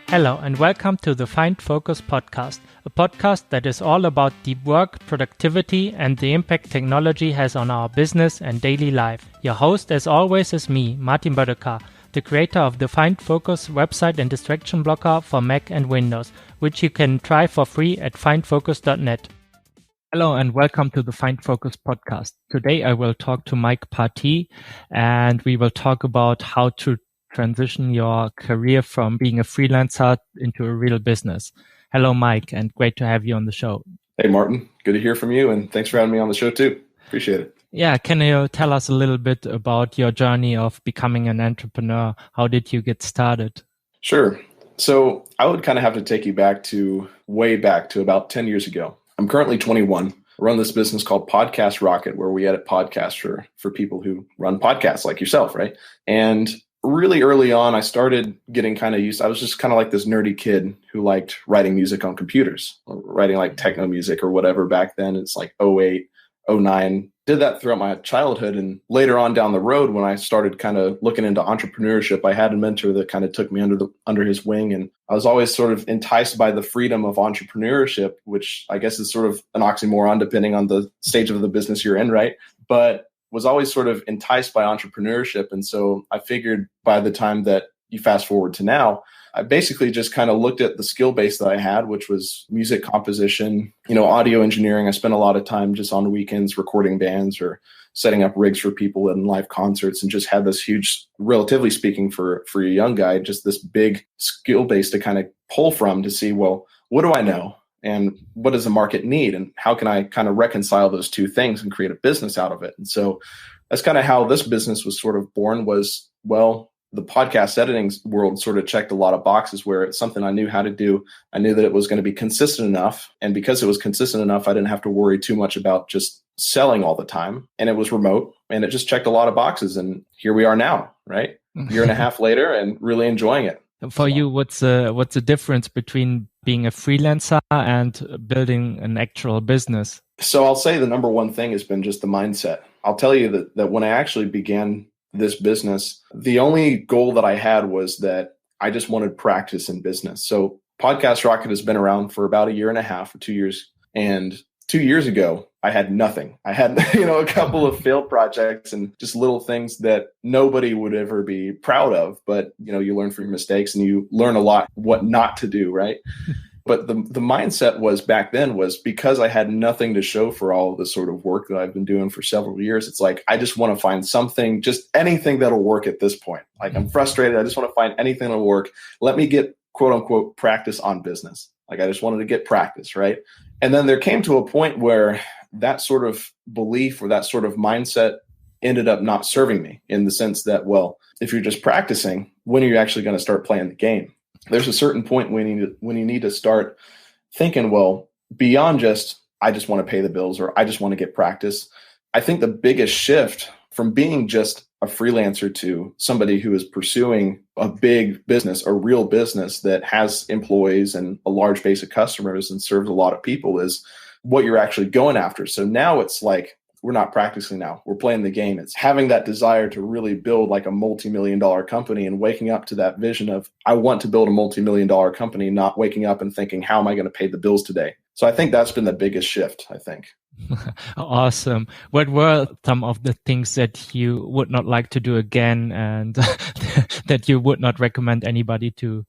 Hello and welcome to the Find Focus podcast, a podcast that is all about deep work, productivity, and the impact technology has on our business and daily life. Your host, as always, is me, Martin Bödecker, the creator of the Find Focus website and distraction blocker for Mac and Windows, which you can try for free at findfocus.net. Hello and welcome to the Find Focus podcast. Today I will talk to Mike Partee and we will talk about how to transition your career from being a freelancer into a real business. Hello, Mike, and great to have you on the show. Hey, Martin. Good to hear from you, and thanks for having me on the show, too. Appreciate it. Yeah, can you tell us a little bit about your journey of becoming an entrepreneur? How did you get started? Sure. So I would kind of have to take you way back to about 10 years ago. I'm currently 21. I run this business called Podcast Rocket, where we edit podcasts for people who run podcasts like yourself, right? And really early on, I started getting kind of used. I was just kind of like this nerdy kid who liked writing music on computers, writing like techno music or whatever back then. It's like 08, 09. Did that throughout my childhood. And later on down the road, when I started kind of looking into entrepreneurship, I had a mentor that kind of took me under his wing. And I was always sort of enticed by the freedom of entrepreneurship, which I guess is sort of an oxymoron depending on the stage of the business you're in, right? But was always sort of enticed by entrepreneurship. And so I figured by the time that you fast forward to now, I basically just kind of looked at the skill base that I had, which was music composition, audio engineering. I spent a lot of time just on weekends recording bands or setting up rigs for people in live concerts, and just had this huge, relatively speaking for a young guy, just this big skill base to kind of pull from to see, well, what do I know? And what does the market need? And how can I kind of reconcile those two things and create a business out of it? And so that's kind of how this business was sort of born was, well, the podcast editing world sort of checked a lot of boxes where it's something I knew how to do. I knew that it was going to be consistent enough. And because it was consistent enough, I didn't have to worry too much about just selling all the time. And it was remote and it just checked a lot of boxes. And here we are now, right? A year and a half later and really enjoying it. For you, what's the difference between being a freelancer and building an actual business? So I'll say the number one thing has been just the mindset. I'll tell you that when I actually began this business, the only goal that I had was that I just wanted practice in business. So Podcast Rocket has been around for about a year and a half or 2 years. And 2 years ago, I had nothing. I had, a couple of failed projects and just little things that nobody would ever be proud of. But, you learn from your mistakes and you learn a lot what not to do, right? But the mindset was back then was because I had nothing to show for all of the sort of work that I've been doing for several years. It's like, I just want to find something, just anything that'll work at this point. Like I'm frustrated. I just want to find anything that'll work. Let me get quote unquote practice on business. Like I just wanted to get practice, right? And then there came to a point where that sort of belief or that sort of mindset ended up not serving me in the sense that, well, if you're just practicing, when are you actually going to start playing the game? There's a certain point when you need to start thinking, well, beyond just, I just want to pay the bills or I just want to get practice. I think the biggest shift from being just a freelancer to somebody who is pursuing a big business, a real business that has employees and a large base of customers and serves a lot of people is what you're actually going after. So now it's like, we're not practicing now. We're playing the game. It's having that desire to really build like a multi-million-dollar company and waking up to that vision of, I want to build a multi-million-dollar company, not waking up and thinking, how am I going to pay the bills today? So I think that's been the biggest shift, I think. Awesome. What were some of the things that you would not like to do again and that you would not recommend anybody to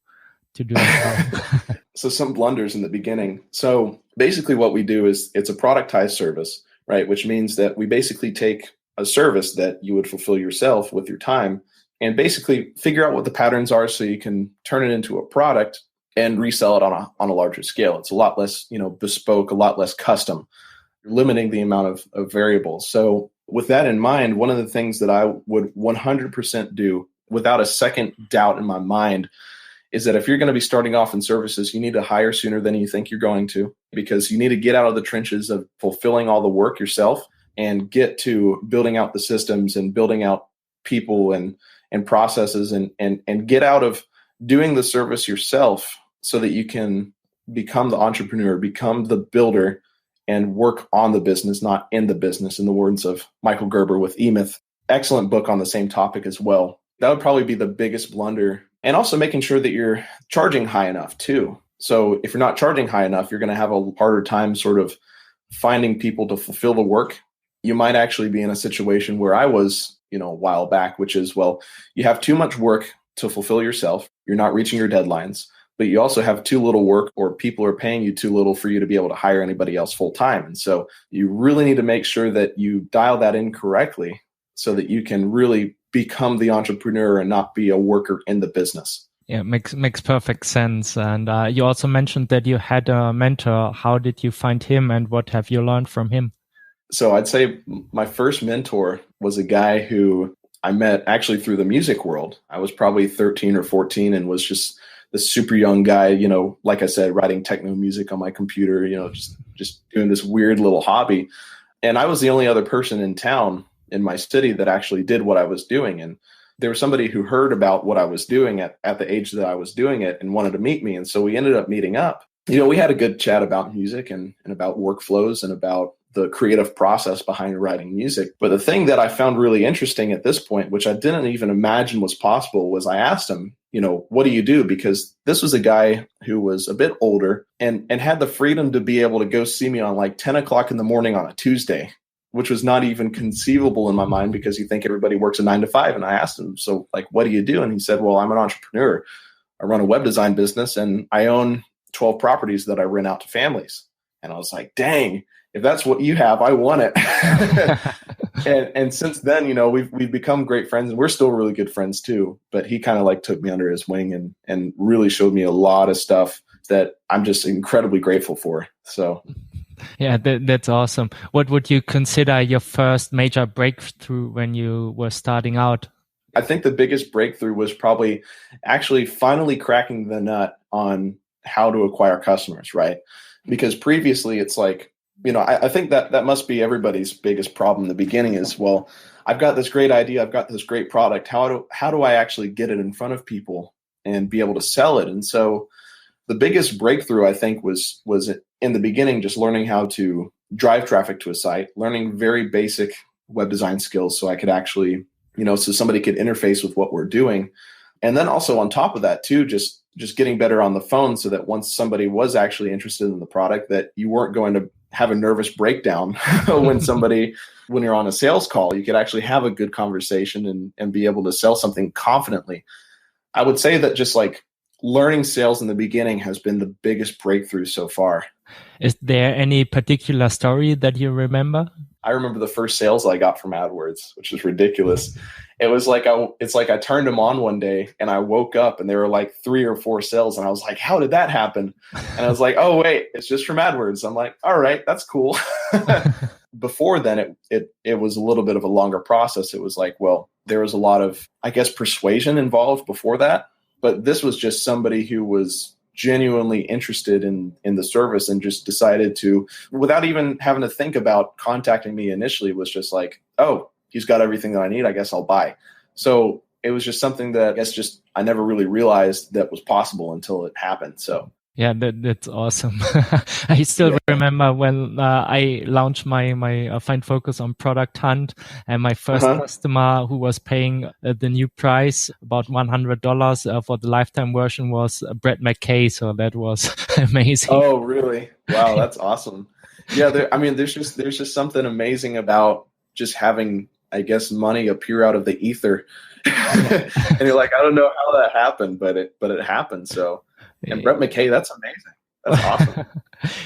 do as well? So some blunders in the beginning. So basically what we do is it's a productized service, right? Which means that we basically take a service that you would fulfill yourself with your time and basically figure out what the patterns are so you can turn it into a product and resell it on a larger scale. It's a lot less, bespoke, a lot less custom, limiting the amount of variables. So with that in mind, one of the things that I would 100% do without a second doubt in my mind is that if you're going to be starting off in services, you need to hire sooner than you think you're going to, because you need to get out of the trenches of fulfilling all the work yourself and get to building out the systems and building out people and processes and get out of doing the service yourself so that you can become the entrepreneur, become the builder, and work on the business, not in the business, in the words of Michael Gerber with eMyth. Excellent book on the same topic as well. That would probably be the biggest blunder and also making sure that you're charging high enough too. So if you're not charging high enough, you're going to have a harder time sort of finding people to fulfill the work. You might actually be in a situation where I was, a while back, which is, well, you have too much work to fulfill yourself. You're not reaching your deadlines, but you also have too little work, or people are paying you too little for you to be able to hire anybody else full time. And so you really need to make sure that you dial that in correctly so that you can really become the entrepreneur and not be a worker in the business. Yeah, makes perfect sense. And you also mentioned that you had a mentor. How did you find him, and what have you learned from him? So I'd say my first mentor was a guy who I met actually through the music world. I was probably 13 or 14 and was just this super young guy, like I said, writing techno music on my computer, just doing this weird little hobby. And I was the only other person in town, in my city, that actually did what I was doing. And there was somebody who heard about what I was doing at the age that I was doing it and wanted to meet me. And so we ended up meeting up. We had a good chat about music and about workflows and about the creative process behind writing music. But the thing that I found really interesting at this point, which I didn't even imagine was possible, was I asked him, what do you do? Because this was a guy who was a bit older and had the freedom to be able to go see me on like 10 o'clock in the morning on a Tuesday, which was not even conceivable in my mind, because you think everybody works a 9 to 5. And I asked him, so like, what do you do? And he said, well, I'm an entrepreneur. I run a web design business and I own 12 properties that I rent out to families. And I was like, dang, if that's what you have, I want it. and since then, we've become great friends, and we're still really good friends too. But he kind of like took me under his wing and really showed me a lot of stuff that I'm just incredibly grateful for. So. Yeah, that's awesome. What would you consider your first major breakthrough when you were starting out? I think the biggest breakthrough was probably actually finally cracking the nut on how to acquire customers, right? Because previously it's like, I think that must be everybody's biggest problem in the beginning is, well, I've got this great idea. I've got this great product. How do I actually get it in front of people and be able to sell it? And so the biggest breakthrough, I think, was in the beginning, just learning how to drive traffic to a site, learning very basic web design skills so I could actually, so somebody could interface with what we're doing. And then also on top of that too, just getting better on the phone so that once somebody was actually interested in the product, that you weren't going to have a nervous breakdown when you're on a sales call. You could actually have a good conversation and be able to sell something confidently. I would say that just like learning sales in the beginning has been the biggest breakthrough so far. Is there any particular story that you remember? I remember the first sales I got from AdWords, which is ridiculous. It was like I turned them on one day and I woke up and there were like 3 or 4 sales and I was like, how did that happen? And I was like, oh wait, it's just from AdWords. I'm like, all right, that's cool. Before then, it was a little bit of a longer process. It was like, well, there was a lot of, I guess, persuasion involved before that. But this was just somebody who was genuinely interested in the service and just decided to, without even having to think about contacting me initially, was just like, oh, he's got everything that I need. I guess I'll buy. So it was just something that I guess I never really realized that was possible until it happened. So. Yeah, that's awesome. I still remember when I launched my Find Focus on Product Hunt, and my first customer who was paying the new price, about $100 for the lifetime version, was Brett McKay. So that was amazing. Oh, really? Wow, that's awesome. Yeah, there's just something amazing about just having, I guess, money appear out of the ether, and you're like, I don't know how that happened, but it happened. So. And Brett McKay, that's amazing. That's awesome.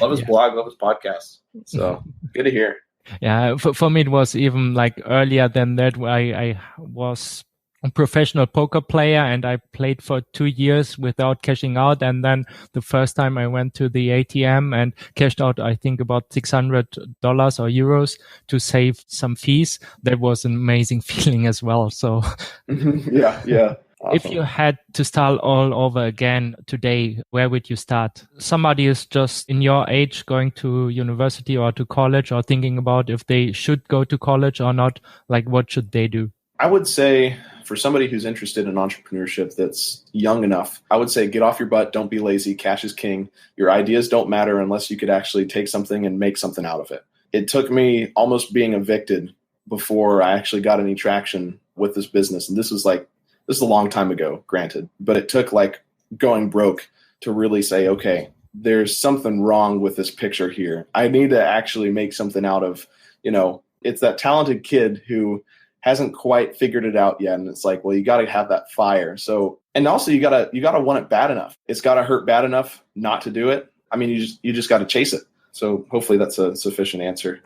Love his blog, love his podcast. So good to hear. Yeah, for me, it was even like earlier than that. I was a professional poker player and I played for 2 years without cashing out. And then the first time I went to the ATM and cashed out, I think about $600 or euros to save some fees. That was an amazing feeling as well. So yeah. Awesome. If you had to start all over again today, where would you start? Somebody is just in your age going to university or to college or thinking about if they should go to college or not, like what should they do? I would say for somebody who's interested in entrepreneurship that's young enough, I would say get off your butt, don't be lazy, cash is king. Your ideas don't matter unless you could actually take something and make something out of it. It took me almost being evicted before I actually got any traction with this business. And this was This is a long time ago, granted, but it took like going broke to really say, okay, there's something wrong with this picture here. I need to actually make something out of, it's that talented kid who hasn't quite figured it out yet. And it's like, well, you got to have that fire. So, and also you got to want it bad enough. It's got to hurt bad enough not to do it. I mean, you just got to chase it. So hopefully that's a sufficient answer.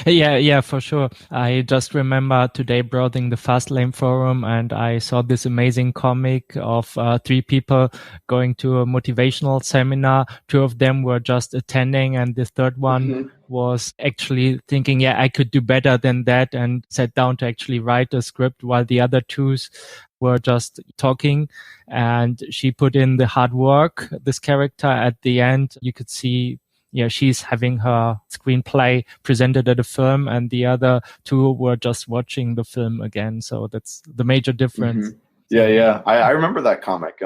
Yeah, for sure. I just remember today browsing the Fastlane forum, and I saw this amazing comic of 3 people going to a motivational seminar. 2 of them were just attending, and the third one was actually thinking, yeah, I could do better than that, and sat down to actually write a script, while the other 2 were just talking. And she put in the hard work. This character at the end, you could see, she's having her screenplay presented at a film, and the other 2 were just watching the film again. So that's the major difference. Yeah. I remember that comic.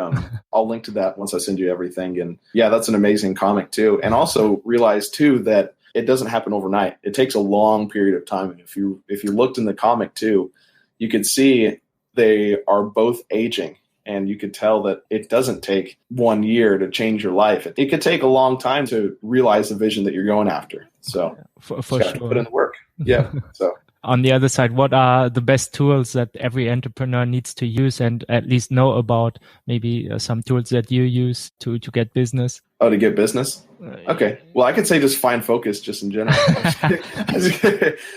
I'll link to that once I send you everything. And yeah, that's an amazing comic too. And also realize too that it doesn't happen overnight. It takes a long period of time. And if you looked in the comic too, you could see they are both aging. And you could tell that it doesn't take 1 year to change your life. It could take a long time to realize the vision that you're going after. So for sure, put in the work. Yeah. So on the other side, what are the best tools that every entrepreneur needs to use and at least know about? Maybe some tools that you use to get business. Oh, to get business? Okay. Well, I could say just find focus just in general.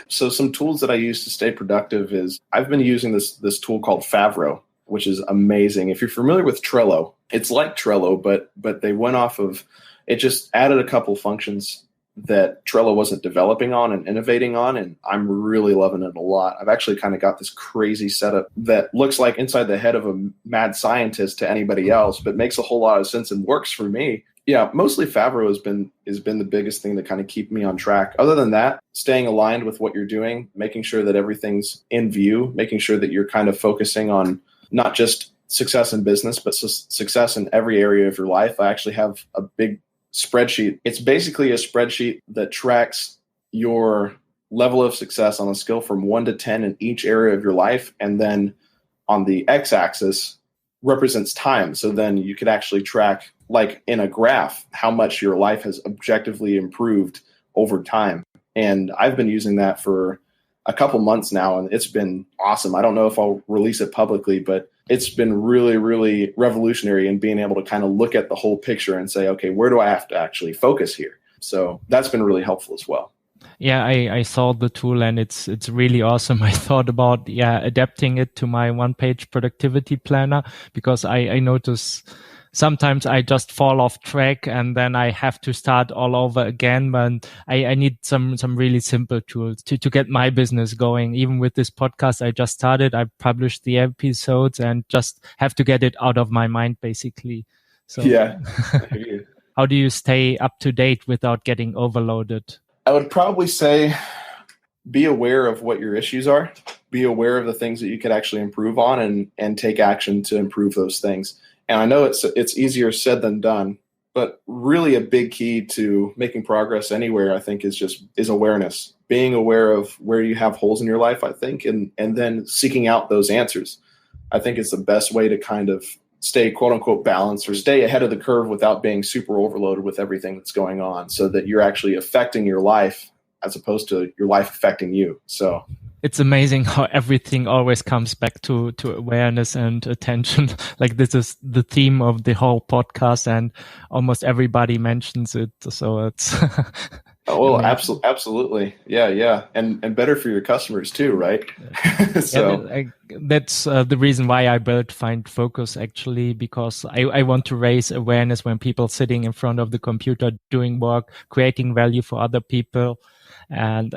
So some tools that I use to stay productive is I've been using this tool called Favro, which is amazing. If you're familiar with Trello, it's like Trello, but they went off of, it just added a couple functions that Trello wasn't developing on and innovating on, and I'm really loving it a lot. I've actually kind of got this crazy setup that looks like inside the head of a mad scientist to anybody else, but makes a whole lot of sense and works for me. Yeah, mostly Favro has been the biggest thing to kind of keep me on track. Other than that, staying aligned with what you're doing, making sure that everything's in view, making sure that you're kind of focusing on not just success in business, but success in every area of your life. I actually have a big spreadsheet. It's basically a spreadsheet that tracks your level of success on a scale from 1 to 10 in each area of your life. And then on the x-axis represents time. So then you could actually track, like in a graph, how much your life has objectively improved over time. And I've been using that for a couple months now, and it's been awesome. I don't know if I'll release it publicly, but it's been really, really revolutionary in being able to kind of look at the whole picture and say, okay, where do I have to actually focus here? So that's been really helpful as well. Yeah, I saw the tool and it's really awesome. I thought about adapting it to my one-page productivity planner, because I notice sometimes I just fall off track and then I have to start all over again. But I need some really simple tools to get my business going. Even with this podcast I just started, I published the episodes and just have to get it out of my mind, basically. So yeah. How do you stay up to date without getting overloaded? I would probably say be aware of what your issues are. Be aware of the things that you could actually improve on and take action to improve those things. And I know it's easier said than done, but really a big key to making progress anywhere, I think, is awareness. Being aware of where you have holes in your life, I think, and then seeking out those answers. I think it's the best way to kind of stay quote unquote balanced or stay ahead of the curve without being super overloaded with everything that's going on, so that you're actually affecting your life as opposed to your life affecting you. So it's amazing how everything always comes back to awareness and attention. Like this is the theme of the whole podcast and almost everybody mentions it. So it's oh, well, absolutely. Yeah. And better for your customers too, right? So that's the reason why I built Find Focus, actually, because I want to raise awareness when people sitting in front of the computer doing work, creating value for other people, and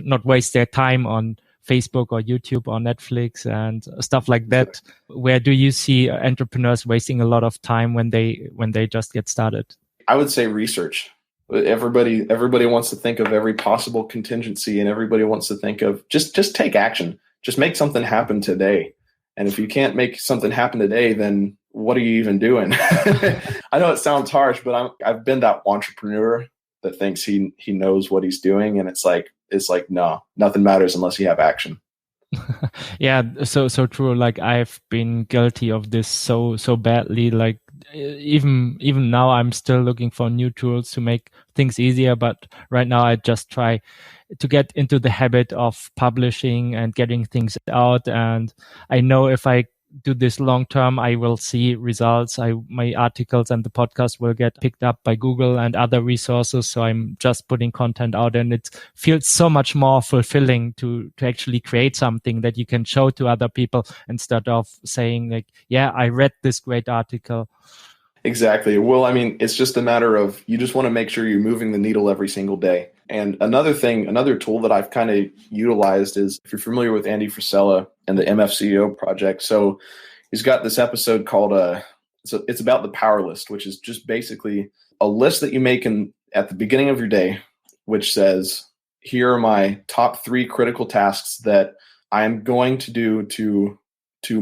not waste their time on Facebook or YouTube or Netflix and stuff like that. Where do you see entrepreneurs wasting a lot of time when they just get started? I would say research. Everybody wants to think of every possible contingency, and everybody wants to think of just take action. Just make something happen today. And if you can't make something happen today, then what are you even doing? I know it sounds harsh, but I've been that entrepreneur that thinks he knows what he's doing, and it's like no, nothing matters unless you have action. Yeah, so true. Like I've been guilty of this so badly. Like even now, I'm still looking for new tools to make things easier. But right now, I just try to get into the habit of publishing and getting things out. And I know if I do this long term, I will see results. My articles and the podcast will get picked up by Google and other resources. So I'm just putting content out, and it feels so much more fulfilling to actually create something that you can show to other people instead of saying like, yeah, I read this great article. Exactly. Well, I mean, it's just a matter of you just want to make sure you're moving the needle every single day. And another tool that I've kind of utilized is, if you're familiar with Andy Frisella and the MFCEO project. So he's got this episode called it's about the power list, which is just basically a list that you make at the beginning of your day, which says, here are my top 3 critical tasks that I'm going to do to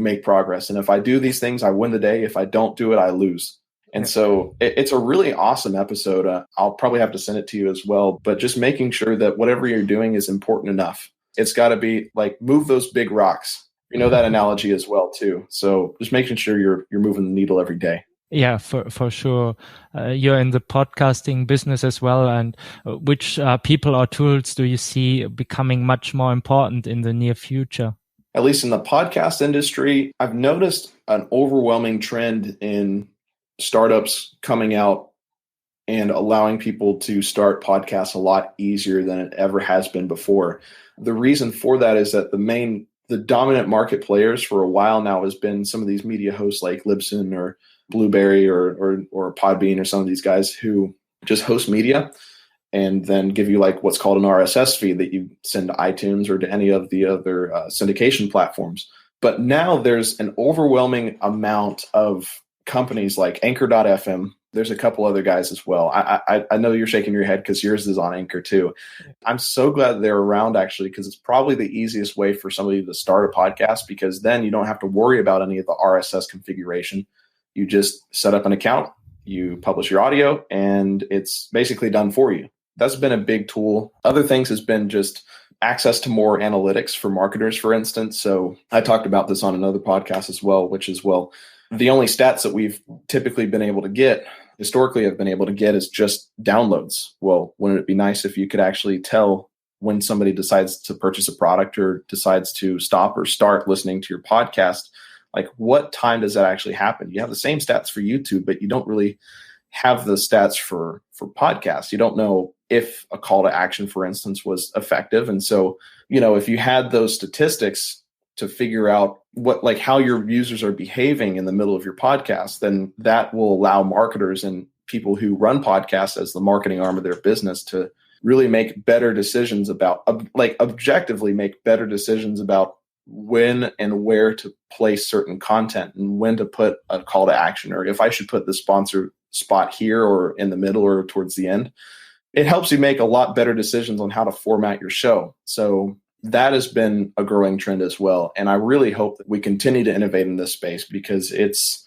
make progress. And if I do these things, I win the day. If I don't do it, I lose. And so it's a really awesome episode. I'll probably have to send it to you as well, but just making sure that whatever you're doing is important enough. It's got to be like, move those big rocks. You know that analogy as well too. So just making sure you're moving the needle every day. Yeah, for sure. You're in the podcasting business as well. And which people or tools do you see becoming much more important in the near future? At least in the podcast industry, I've noticed an overwhelming trend in startups coming out and allowing people to start podcasts a lot easier than it ever has been before. The reason for that is that the dominant market players for a while now has been some of these media hosts like Libsyn or Blueberry or Podbean, or some of these guys who just host media and then give you like what's called an RSS feed that you send to iTunes or to any of the other syndication platforms. But now there's an overwhelming amount of companies like Anchor.fm. There's a couple other guys as well. I know you're shaking your head because yours is on Anchor too. I'm so glad they're around, actually, because it's probably the easiest way for somebody to start a podcast, because then you don't have to worry about any of the RSS configuration. You just set up an account, you publish your audio, and it's basically done for you. That's been a big tool. Other things has been just access to more analytics for marketers, for instance. So I talked about this on another podcast as well, which is, the only stats that we've typically been able to get, historically have been able to get, is just downloads. Well, wouldn't it be nice if you could actually tell when somebody decides to purchase a product or decides to stop or start listening to your podcast? Like, what time does that actually happen? You have the same stats for YouTube, but you don't really have the stats for podcasts. You don't know if a call to action, for instance, was effective. And so, if you had those statistics to figure out how your users are behaving in the middle of your podcast, then that will allow marketers and people who run podcasts as the marketing arm of their business to really make better decisions about, objectively make better decisions about when and where to place certain content and when to put a call to action, or if I should put the sponsor spot here or in the middle or towards the end. It helps you make a lot better decisions on how to format your show. So that has been a growing trend as well. And I really hope that we continue to innovate in this space, because it's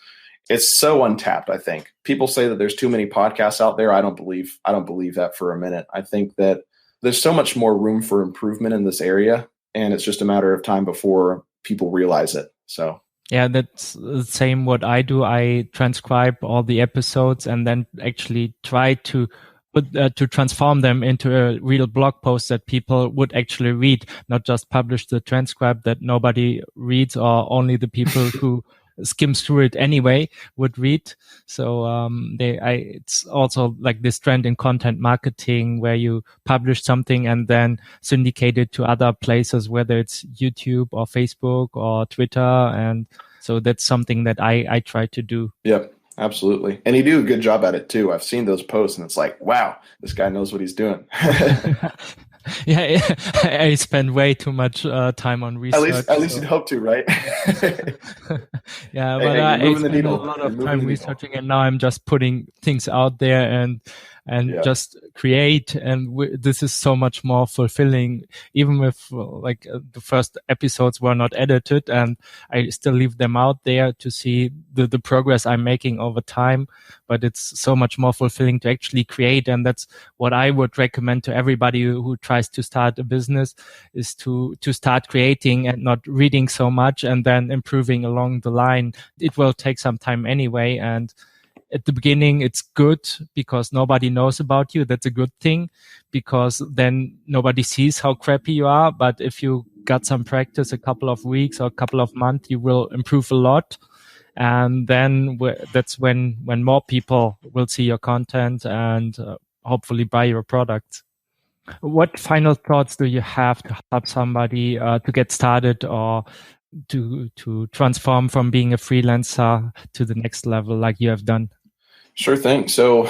so untapped. I think people say that there's too many podcasts out there. I don't believe that for a minute. I think that there's so much more room for improvement in this area, and it's just a matter of time before people realize it. So yeah, that's the same what I do. I transcribe all the episodes and then actually try to transform them into a real blog post that people would actually read, not just publish the transcript that nobody reads, or only the people who skims through it anyway would read. So it's also like this trend in content marketing where you publish something and then syndicate it to other places, whether it's YouTube or Facebook or Twitter. And so that's something that I try to do. Yep. Absolutely. And you do a good job at it too. I've seen those posts and it's like, wow, this guy knows what he's doing. Yeah, I spend way too much time on research. At least you'd hope to, right? Yeah, but I spend a lot of time researching, and now I'm just putting things out there and just create, and this is so much more fulfilling, even if the first episodes were not edited, and I still leave them out there to see the progress I'm making over time. But it's so much more fulfilling to actually create, and that's what I would recommend to everybody who tries to start a business, is to start creating and not reading so much and then improving along the line. It will take some time anyway, and at the beginning it's good because nobody knows about you. That's a good thing, because then nobody sees how crappy you are. But if you got some practice, a couple of weeks or a couple of months, you will improve a lot. And then that's when more people will see your content and hopefully buy your product. What final thoughts do you have to help somebody to get started or to transform from being a freelancer to the next level like you have done? Sure thing. So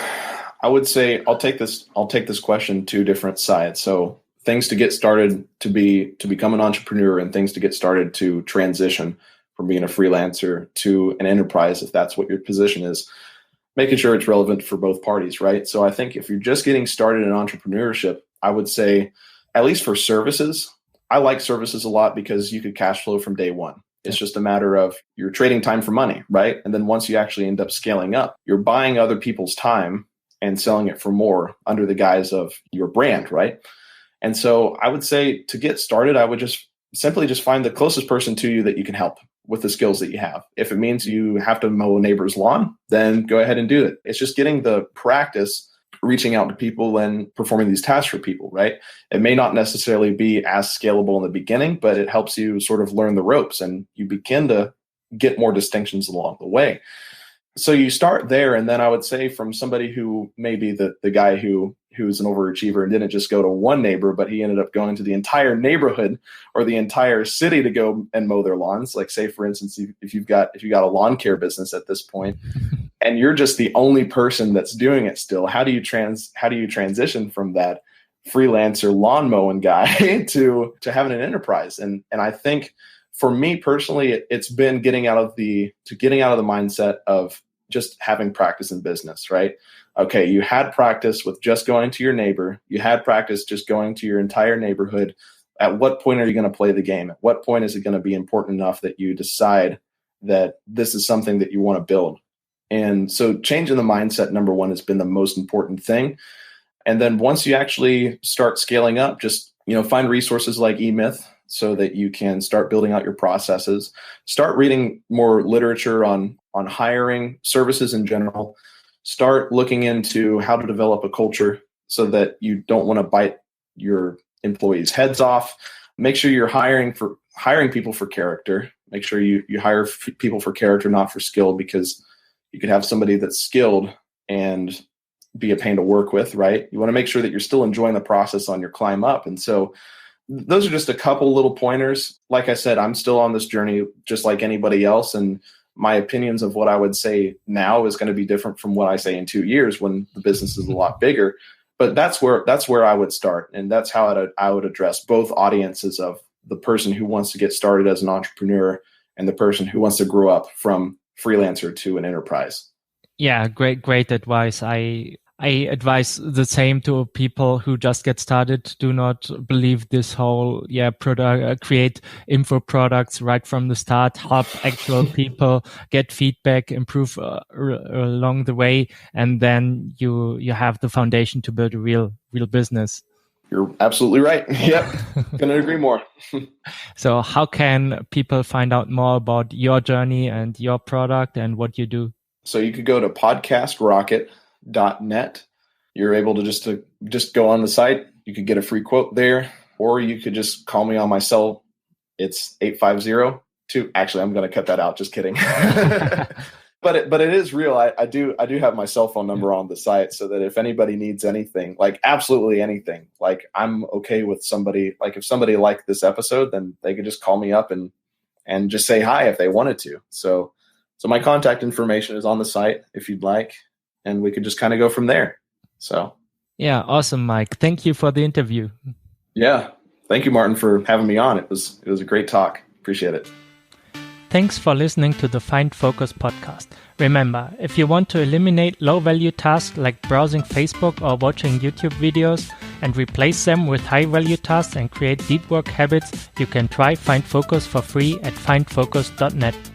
I would say I'll take this question two different sides. So things to get started to become an entrepreneur, and things to get started to transition from being a freelancer to an enterprise, if that's what your position is, making sure it's relevant for both parties, right? So I think if you're just getting started in entrepreneurship, I would say, at least for services, I like services a lot because you could cash flow from day one. It's just a matter of you're trading time for money, right? And then once you actually end up scaling up, you're buying other people's time and selling it for more under the guise of your brand, right? And so I would say to get started, I would just simply find the closest person to you that you can help with the skills that you have. If it means you have to mow a neighbor's lawn, then go ahead and do it. It's just getting the practice, reaching out to people and performing these tasks for people, right? It may not necessarily be as scalable in the beginning, but it helps you sort of learn the ropes and you begin to get more distinctions along the way. So you start there. And then I would say, from somebody who may be the guy who's an overachiever and didn't just go to one neighbor, but he ended up going to the entire neighborhood or the entire city to go and mow their lawns. Like, say, for instance, if you've got a lawn care business at this point and you're just the only person that's doing it still, how do you transition from that freelancer lawn mowing guy to having an enterprise? And I think for me personally, it's been getting out of the mindset of just having practice in business, right? Okay, you had practice with just going to your neighbor. You had practice just going to your entire neighborhood. At what point are you going to play the game? At what point is it going to be important enough that you decide that this is something that you want to build? And so changing the mindset, number one, has been the most important thing. And then once you actually start scaling up, just find resources like eMyth so that you can start building out your processes. Start reading more literature on hiring, services in general. Start looking into how to develop a culture so that you don't want to bite your employees' heads off. Make sure you're hiring people for character. Make sure you hire people for character, not for skill, because you could have somebody that's skilled and be a pain to work with, right? You want to make sure that you're still enjoying the process on your climb up. And so those are just a couple little pointers. Like I said, I'm still on this journey just like anybody else. And my opinions of what I would say now is going to be different from what I say in 2 years when the business is a lot bigger. But that's where I would start. And that's how I would address both audiences of the person who wants to get started as an entrepreneur and the person who wants to grow up from freelancer to an enterprise. Yeah, great advice. I advise the same to people who just get started. Do not believe this whole, create info products right from the start, help actual people, get feedback, improve along the way. And then you have the foundation to build a real business. You're absolutely right. Yep. Couldn't agree more. So how can people find out more about your journey and your product and what you do? So you could go to podcastrocket.net. You're able to just go on the site. You could get a free quote there, or you could just call me on my cell. It's 850-2. Actually, I'm going to cut that out. Just kidding. But it is real. I do have my cell phone number on the site, so that if anybody needs anything, like absolutely anything, like I'm okay with somebody, like if somebody liked this episode, then they could just call me up and just say hi if they wanted to. So my contact information is on the site if you'd like, and we could just kind of go from there. So, yeah, awesome, Mike. Thank you for the interview. Yeah. Thank you, Martin, for having me on. It was a great talk. Appreciate it. Thanks for listening to the Find Focus podcast. Remember, if you want to eliminate low-value tasks like browsing Facebook or watching YouTube videos and replace them with high-value tasks and create deep work habits, you can try Find Focus for free at findfocus.net.